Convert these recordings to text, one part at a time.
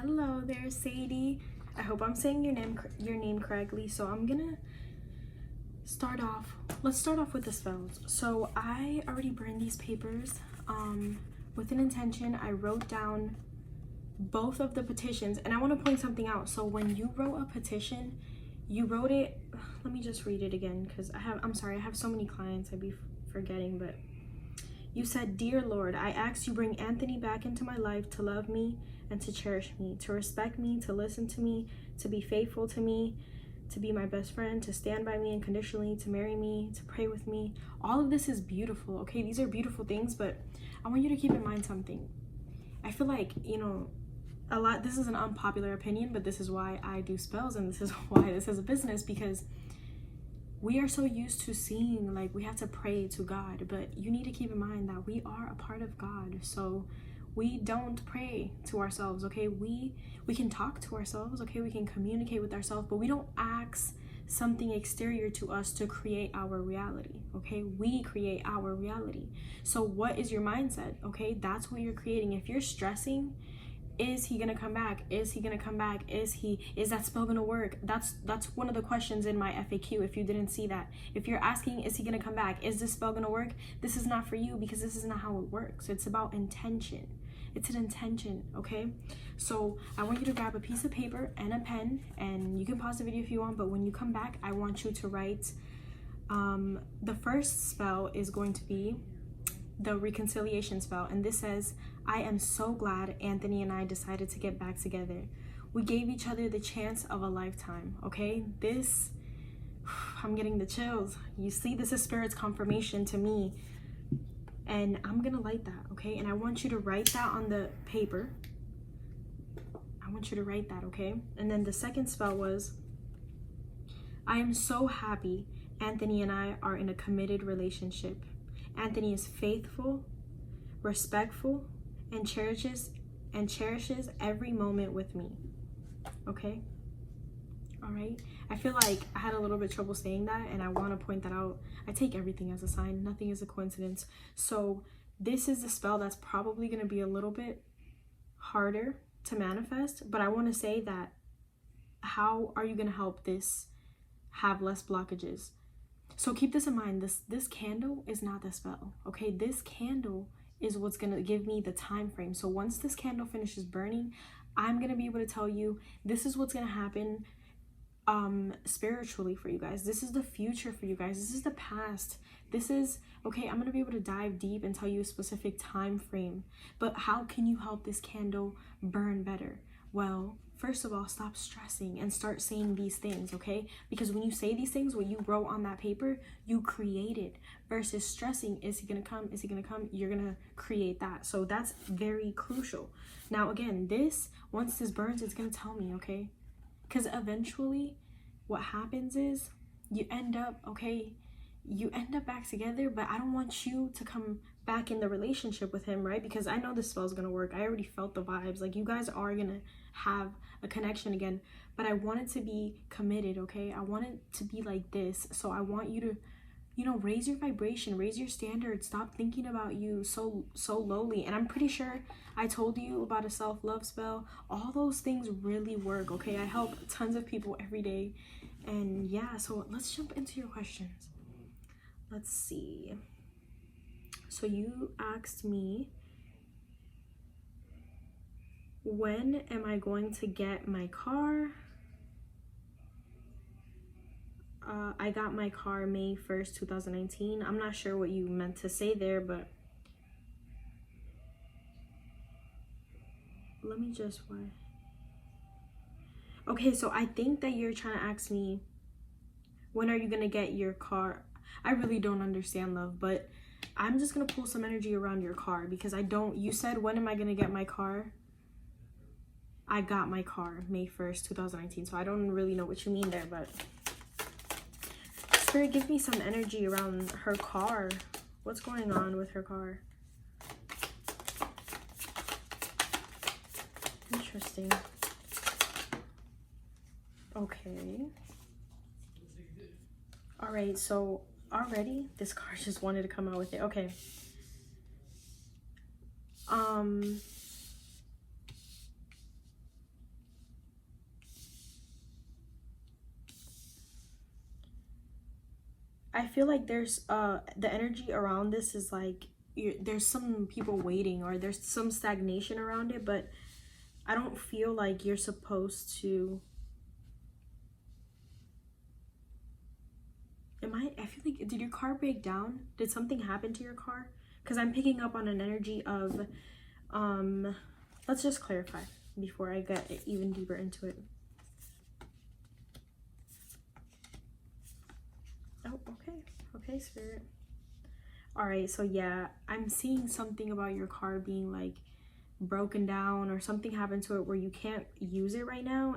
Hello there, Sadie. I hope I'm saying your name correctly. So I'm gonna start off. Let's start off with the spells. So I already burned these papers with an intention. I wrote down both of the petitions, and I want to point something out. So when you wrote a petition, you wrote it, let me just read it again, because I'm sorry, I have so many clients I'd be forgetting, but you said, "Dear Lord, I ask you bring Anthony back into my life to love me and to cherish me, to respect me, to listen to me, to be faithful to me, to be my best friend, to stand by me unconditionally, to marry me, to pray with me." All of this is beautiful, okay? These are beautiful things, but I want you to keep in mind something. I feel like, this is an unpopular opinion, but this is why I do spells, and this is why this is a business, because we are so used to seeing like we have to pray to God, but you need to keep in mind that we are a part of God. So we don't pray to ourselves, okay? We can talk to ourselves, okay? We can communicate with ourselves, but we don't ask something exterior to us to create our reality, okay? We create our reality. So what is your mindset, okay? That's what you're creating. If you're stressing, is he gonna come back? Is he gonna come back? Is that spell gonna work? That's one of the questions in my FAQ, if you didn't see that. If you're asking, is he gonna come back? Is this spell gonna work? This is not for you, because this is not how it works. It's about intention. It's an intention, okay? So I want you to grab a piece of paper and a pen, and you can pause the video if you want, but when you come back, I want you to write, the first spell is going to be the reconciliation spell, and this says, "I am so glad Anthony and I decided to get back together. We gave each other the chance of a lifetime." Okay, this, I'm getting the chills. You see, this is Spirit's confirmation to me, and I'm gonna light that, okay? And I want you to write that on the paper. I want you to write that, okay? And then the second spell was, "I am so happy Anthony and I are in a committed relationship. Anthony is faithful, respectful, and cherishes every moment with me." Okay? All right? I feel like I had a little bit of trouble saying that, and I want to point that out. I take everything as a sign. Nothing is a coincidence. So this is the spell that's probably going to be a little bit harder to manifest, but I want to say that how are you going to help this have less blockages? So keep this in mind. This candle is not the spell, okay? This candle is what's gonna give me the time frame. So once this candle finishes burning, I'm gonna be able to tell you this is what's gonna happen spiritually for you guys. This is the future for you guys. This is the past. This is, okay, I'm gonna be able to dive deep and tell you a specific time frame. But how can you help this candle burn better? Well, first of all, stop stressing and start saying these things, okay? Because when you say these things, what you wrote on that paper, you create it. Versus stressing, is he gonna come? Is he gonna come? You're gonna create that. So that's very crucial. Now, again, once this burns, it's gonna tell me, okay? Because eventually, what happens is you end up, okay, you end up back together, but I don't want you to come back in the relationship with him, right? Because I know this spell is gonna work. I already felt the vibes. Like, you guys are gonna have a connection again, but I want it to be committed, okay? I want it to be like this. So I want you to, raise your vibration, raise your standards. Stop thinking about you so lowly. And I'm pretty sure I told you about a self-love spell. All those things really work, okay? I help tons of people every day. And yeah, so let's jump into your questions. Let's see. So you asked me, when am I going to get my car? I got my car May 1st, 2019. I'm not sure what you meant to say there, but let me just, why? Okay, so I think that you're trying to ask me, when are you gonna get your car? I really don't understand, love, but I'm just gonna pull some energy around your car, because you said, when am I gonna get my car? I got my car May 1st, 2019. So I don't really know what you mean there, but Spirit, give me some energy around her car. What's going on with her car? Interesting. Okay. All right, so already this car just wanted to come out with it. Okay. I feel like there's the energy around this is like there's some people waiting, or there's some stagnation around it, but I don't feel like you're supposed to. I feel like, did your car break down? Did something happen to your car? Because I'm picking up on an energy of, let's just clarify before I get even deeper into it. Oh, okay. Okay, Spirit. All right, so yeah, I'm seeing something about your car being like broken down, or something happened to it where you can't use it right now.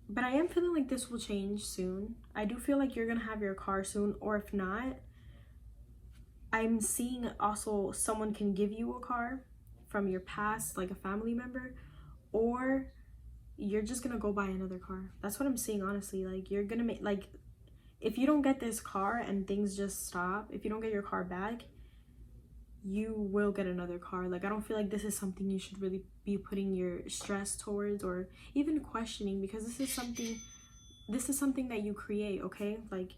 But I am feeling like this will change soon. I do feel like you're gonna have your car soon, or if not, I'm seeing also someone can give you a car from your past, like a family member, or you're just gonna go buy another car. That's what I'm seeing, honestly. Like, you're gonna make, like, if you don't get this car and things just stop, if you don't get your car back, you will get another car. Like, I don't feel like this is something you should really be putting your stress towards, or even questioning, because this is something that you create, okay? Like,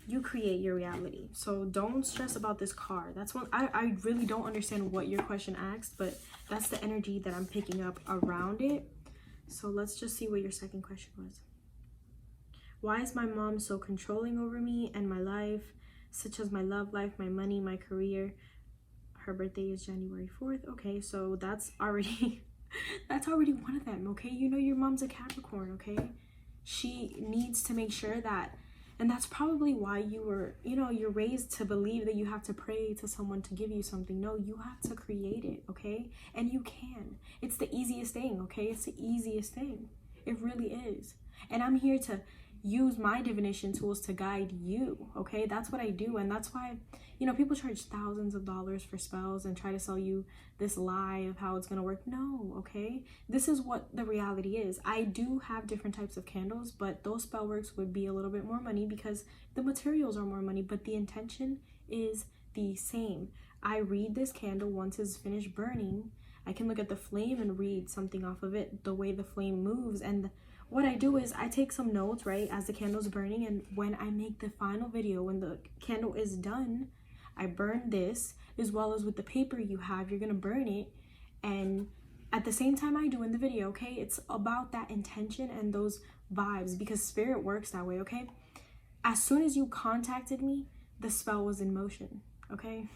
you create your reality. So don't stress about this car. That's one, I really don't understand what your question asked, but that's the energy that I'm picking up around it. So let's just see what your second question was. Why is my mom so controlling over me and my life, such as my love life, my money, my career? Her birthday is January 4th. Okay, so that's already that's already one of them, okay? You know your mom's a Capricorn, okay? She needs to make sure that, and that's probably why you were, you're raised to believe that you have to pray to someone to give you something. No, you have to create it, okay? And you can. It's the easiest thing, okay? It's the easiest thing. It really is. And I'm here to use my divination tools to guide you, okay? That's what I do. And that's why, people charge thousands of dollars for spells and try to sell you this lie of how it's gonna work. No, okay? This is what the reality is. I do have different types of candles, but those spell works would be a little bit more money because the materials are more money, but the intention is the same. I read this candle once it's finished burning. I can look at the flame and read something off of it, the way the flame moves. And what I do is I take some notes, right, as the candle's burning, and when I make the final video, when the candle is done, I burn this, as well as with the paper you have, you're gonna burn it, and at the same time I do in the video, okay? It's about that intention and those vibes, because spirit works that way, okay? As soon as you contacted me, the spell was in motion, okay?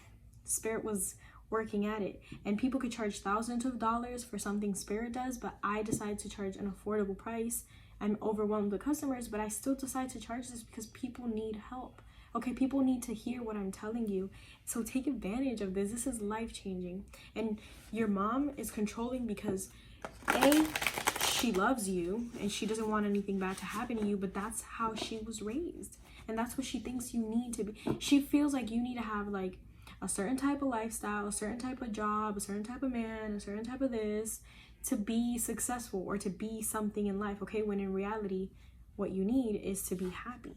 Spirit was working at it, and people could charge thousands of dollars for something spirit does, but I decided to charge an affordable price. I'm overwhelmed with customers, but I still decide to charge this because people need help, okay? People need to hear what I'm telling you, so take advantage of this. This is life-changing. And your mom is controlling because she loves you and she doesn't want anything bad to happen to you, but that's how she was raised, and that's what she thinks you need to be. She feels like you need to have like a certain type of lifestyle, a certain type of job, a certain type of man, a certain type of this, to be successful or to be something in life, okay? When in reality, what you need is to be happy,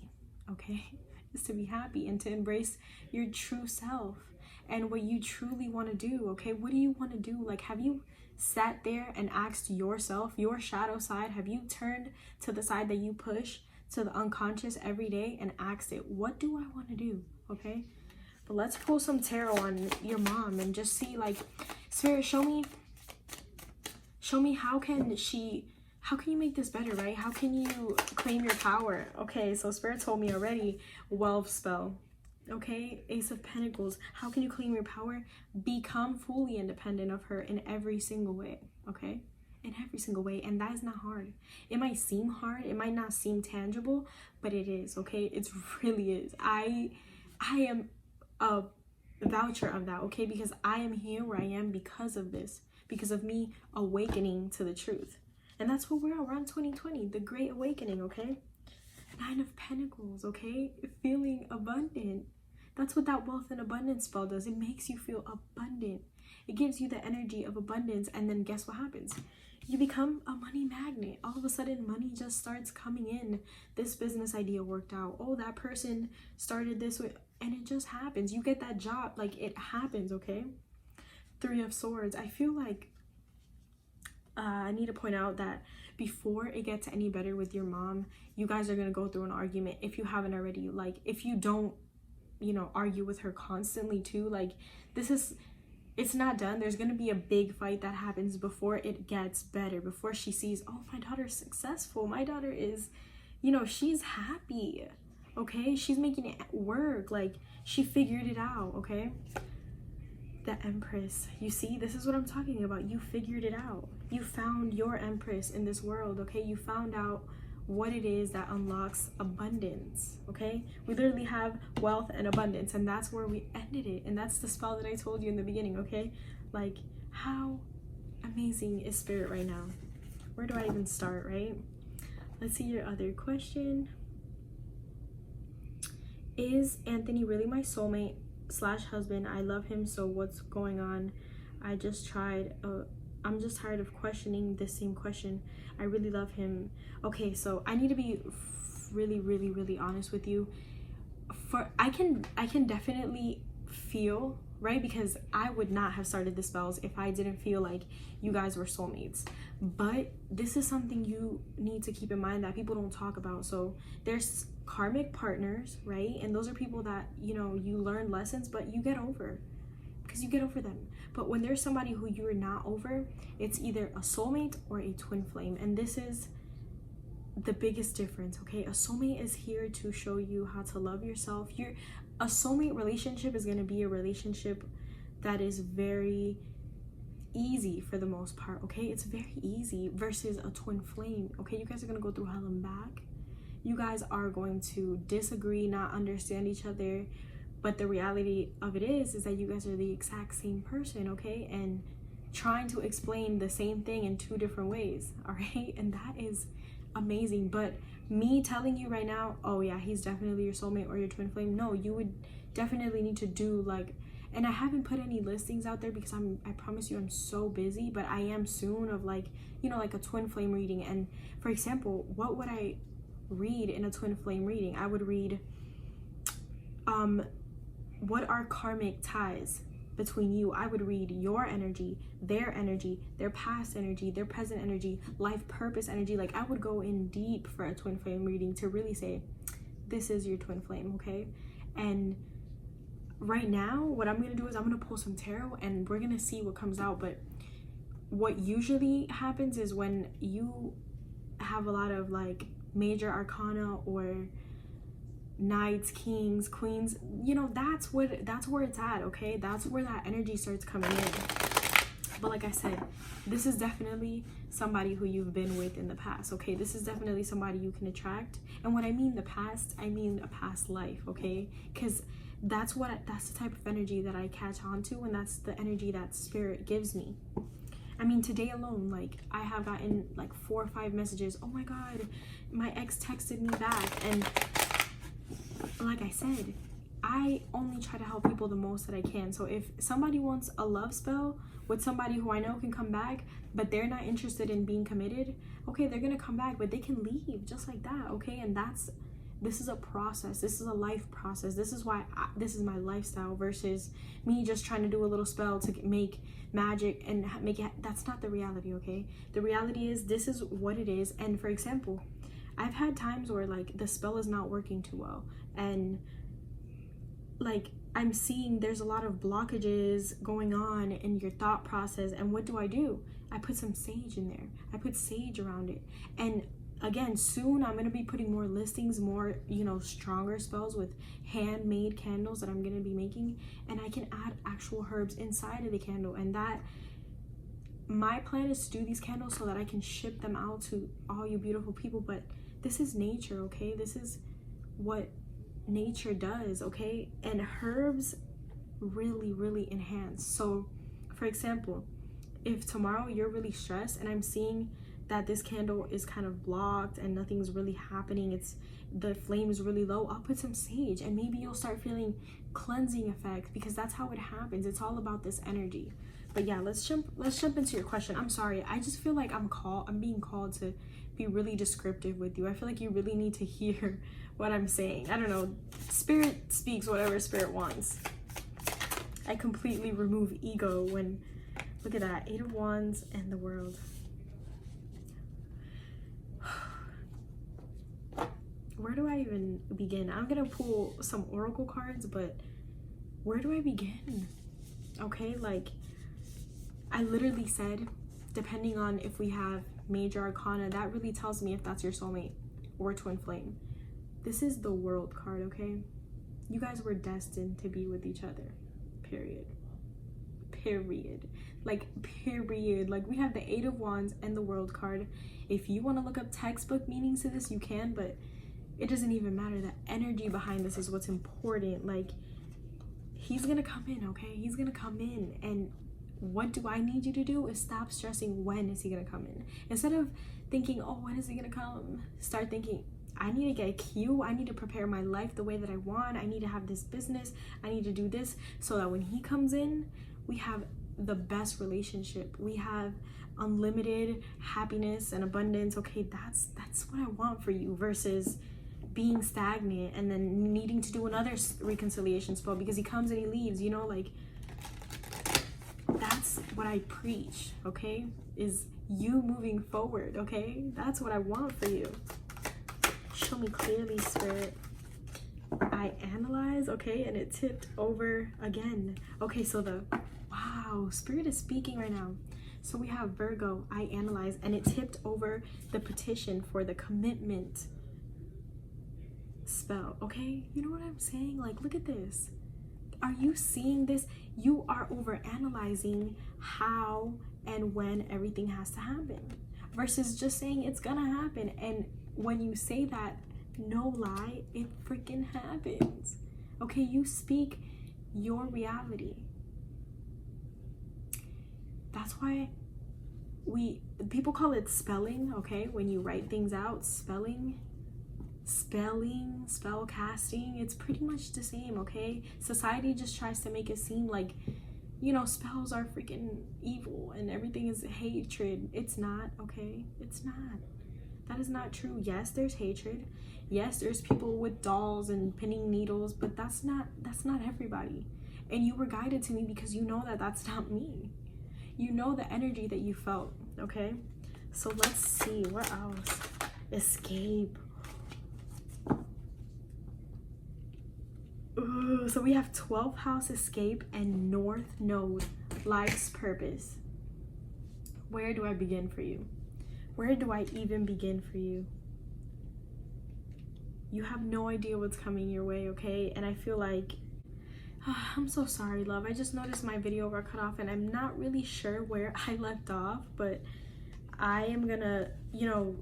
okay? Is to be happy and to embrace your true self and what you truly want to do, okay? What do you want to do? Like, have you sat there and asked yourself, your shadow side, have you turned to the side that you push, to the unconscious every day, and asked it, what do I want to do, okay? But let's pull some tarot on your mom and just see, like, Spirit, show me how can you make this better, right? How can you claim your power? Okay, so Spirit told me already, wealth spell, okay? Ace of Pentacles. How can you claim your power? Become fully independent of her in every single way, okay? In every single way. And that is not hard. It might seem hard, it might not seem tangible, but it is, okay? It really is. I am a voucher of that, okay? Because I am here where I am because of this, because of me awakening to the truth. And that's what we're around 2020, the Great Awakening, okay? 9 of Pentacles, okay? Feeling abundant. That's what that wealth and abundance spell does. It makes you feel abundant. It gives you the energy of abundance, and then guess what happens? You become a money magnet. All of a sudden, money just starts coming in. This business idea worked out. Oh, that person started this way, and it just happens. You get that job, like, it happens, okay? 3 of Swords. I feel like I need to point out that before it gets any better with your mom, you guys are going to go through an argument if you haven't already. Like, if you don't, you know, argue with her constantly too, like, it's not done. There's going to be a big fight that happens before it gets better, before she sees, oh, my daughter's successful. My daughter is, you know, she's happy, okay? She's making it work. Like, she figured it out, okay? The Empress. You see, this is what I'm talking about. You figured it out. You found your Empress in this world, okay? You found out what it is that unlocks abundance, okay? We literally have wealth and abundance, and that's where we ended it. And that's the spell that I told you in the beginning, okay? Like, how amazing is Spirit right now? Where do I even start, right? Let's see your other question. Is Anthony really my soulmate / husband? I love him, so what's going on? I'm just tired of questioning this same question. I really love him. Okay, so I need to be really honest with you. I can definitely feel, right? Because I would not have started the spells if I didn't feel like you guys were soulmates. But this is something you need to keep in mind that people don't talk about. So there's karmic partners, right? And those are people that, you know, you learn lessons, but you get over, because you get over them. But when there's somebody who you're not over, it's either a soulmate or a twin flame. And this is the biggest difference, okay? A soulmate is here to show you how to love yourself. A soulmate relationship is going to be a relationship that is very easy for the most part, okay? It's very easy versus a twin flame, okay? You guys are going to go through hell and back. You guys are going to disagree, not understand each other, but the reality of it is that you guys are the exact same person, okay? And trying to explain the same thing in two different ways, all right? And that is amazing. But me telling you right now, oh yeah, he's definitely your soulmate or your twin flame, no, you would definitely need to do like, and I haven't put any listings out there because I promise you I'm so busy, but I am soon, of like, you know, like a twin flame reading. And for example, what would I read in a twin flame reading? I would read what are karmic ties between you. I would read your energy, their past energy, their present energy, life purpose energy. Like, I would go in deep for a twin flame reading to really say, this is your twin flame, okay? And right now, what I'm going to do is I'm going to pull some tarot and we're going to see what comes out. But what usually happens is when you have a lot of like major arcana or knights, kings, queens, you know, that's where it's at, okay? That's where that energy starts coming in. But like I said, this is definitely somebody who you've been with in the past, okay? This is definitely somebody you can attract. And when I mean the past, I mean a past life, okay? Because that's the type of energy that I catch on to, and that's the energy that Spirit gives me. I mean, today alone, like, I have gotten like 4 or 5 messages. Oh my God, my ex texted me back. And like I said, I only try to help people the most that I can. So if somebody wants a love spell with somebody who I know can come back, but they're not interested in being committed, okay, they're gonna come back, but they can leave just like that, okay? And this is a process. This is a life process. This is why this is my lifestyle versus me just trying to do a little spell to make magic and make it. That's not the reality, okay? The reality is this is what it is. And for example, I've had times where like the spell is not working too well, and like I'm seeing there's a lot of blockages going on in your thought process. And what do? I put some sage in there. I put sage around it. And again, soon I'm going to be putting more listings, more, you know, stronger spells with handmade candles that I'm going to be making. And I can add actual herbs inside of the candle. And that, my plan is to do these candles so that I can ship them out to all you beautiful people. But this is nature, okay? This is what nature does, okay? And herbs really enhance. So, for example, if tomorrow you're really stressed and I'm seeing that this candle is kind of blocked and nothing's really happening, the flame is really low, I'll put some sage and maybe you'll start feeling cleansing effect, because that's how it happens. It's all about this energy. But yeah, let's jump into your question. I'm sorry, I just feel like I'm being called to be really descriptive with you. I feel like you really need to hear what I'm saying. I don't know, Spirit speaks whatever Spirit wants. I completely remove ego when, look at that, 8 of Wands and the World. where do I even begin? I'm gonna pull some oracle cards, but where do I begin? Okay, like I literally said, depending on if we have major arcana, that really tells me if that's your soulmate or twin flame. This is the World card, okay? You guys were destined to be with each other, period. Like period. Like we have the Eight of Wands and the World card. If you want to look up textbook meanings to this, you can, but it doesn't even matter. The energy behind this is what's important. Like he's gonna come in, okay? He's gonna come in, and what do I need you to do is stop stressing when is he gonna come in. Instead of thinking, oh, when is he gonna come, start thinking, I need to get a cue. I need to prepare my life the way that I want. I need to have this business. I need to do this so that when he comes in, we have the best relationship. We have unlimited happiness and abundance. Okay, that's what I want for you, versus being stagnant and then needing to do another reconciliation spell because he comes and he leaves, you know, like that's what I preach, okay? Is you moving forward, okay? That's what I want for you. Show me clearly, Spirit. I analyze, okay, and it tipped over again. Okay, so wow, Spirit is speaking right now. So we have Virgo, I analyze, and it tipped over the petition for the commitment spell, okay? You know what I'm saying? Like, look at this. Are you seeing this? You are over analyzing how and when everything has to happen versus just saying it's gonna happen. And when you say that, no lie, it freaking happens. Okay, you speak your reality. That's why people call it spelling, okay? When you write things out, spell casting, it's pretty much the same, okay? Society just tries to make it seem like, you know, spells are freaking evil and everything is hatred. It's not, okay? It's not. That is not true. Yes, there's hatred. Yes, there's people with dolls and pinning needles, but that's not everybody. And you were guided to me because you know that that's not me. You know the energy that you felt, okay? So let's see, what else? Escape. Ooh, so we have 12th house escape and North Node, life's purpose. Where do I begin for you? Where do I even begin for you? You have no idea what's coming your way, okay? And I feel like, I'm so sorry, love. I just noticed my video got cut off and I'm not really sure where I left off, but I am gonna, you know,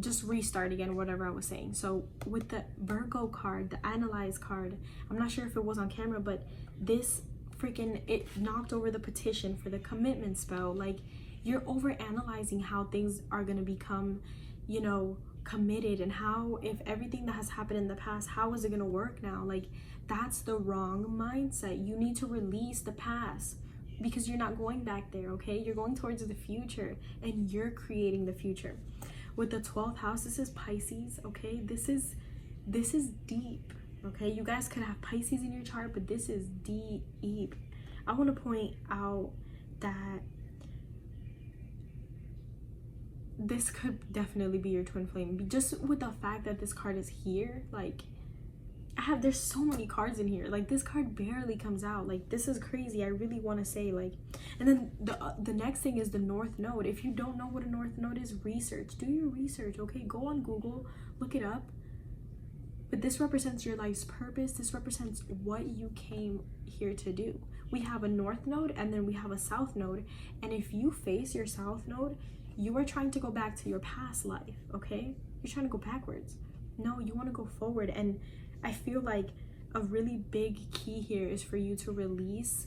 just restart again whatever I was saying. So with the Virgo card, the Analyze card, I'm not sure if it was on camera, but this freaking, it knocked over the petition for the commitment spell. Like, you're over analyzing how things are going to become, you know, committed, and how, if everything that has happened in the past, how is it going to work now? Like, that's the wrong mindset. You need to release the past because you're not going back there, okay? You're going towards the future and you're creating the future. With the 12th house, this is Pisces, okay? This is deep, okay? You guys could have Pisces in your chart, but this is deep. I want to point out that this could definitely be your twin flame. Just with the fact that this card is here, like, there's so many cards in here. Like, this card barely comes out. Like, this is crazy. I really want to say, like, and then the next thing is the North Node. If you don't know what a North Node is, research. Do your research, okay? Go on Google, look it up. But this represents your life's purpose. This represents what you came here to do. We have a North Node and then we have a South Node. And if you face your South Node, you are trying to go back to your past life, okay? You're trying to go backwards. No, you want to go forward. And I feel like a really big key here is for you to release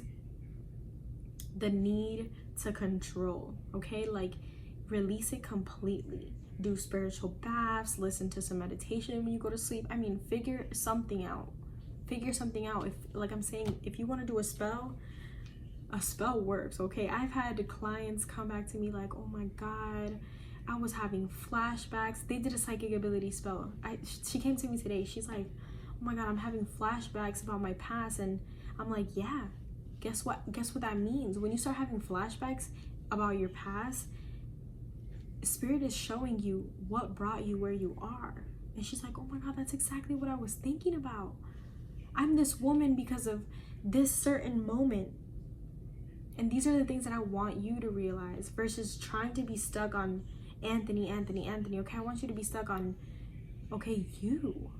the need to control, okay? Like, release it completely. Do spiritual baths, listen to some meditation when you go to sleep. I mean, figure something out. If, like I'm saying, if you want to do a spell works, okay? I've had clients come back to me like, oh my God, I was having flashbacks. They did a psychic ability spell. She came to me today. She's like, oh my God, I'm having flashbacks about my past. And I'm like, yeah, guess what that means? When you start having flashbacks about your past, Spirit is showing you what brought you where you are. And she's like, oh my God, that's exactly what I was thinking about. I'm this woman because of this certain moment. And these are the things that I want you to realize versus trying to be stuck on Anthony. Okay, I want you to be stuck on, okay, you.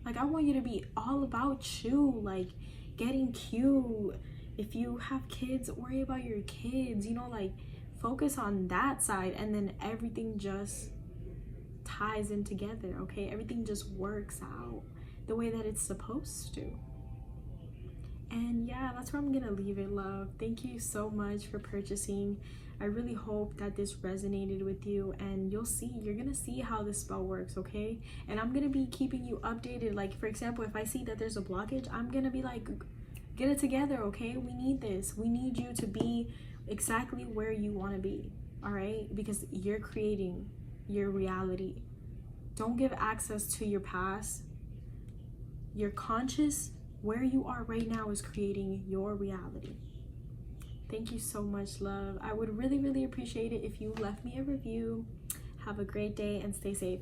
Like, I want you to be all about you, like getting cute. If you have kids, worry about your kids, you know, like focus on that side, and then everything just ties in together, okay? Everything just works out the way that it's supposed to. And yeah, that's where I'm gonna leave it, love. Thank you so much for purchasing. I really hope that this resonated with you, and you're gonna see how this spell works, okay? And I'm gonna be keeping you updated. Like, for example, if I see that there's a blockage, I'm gonna be like, get it together, okay? We need this. We need you to be exactly where you want to be, all right? Because you're creating your reality. Don't give access to your past. Your conscious, where you are right now, is creating your reality. Thank you so much, love. I would really, really appreciate it if you left me a review. Have a great day and stay safe.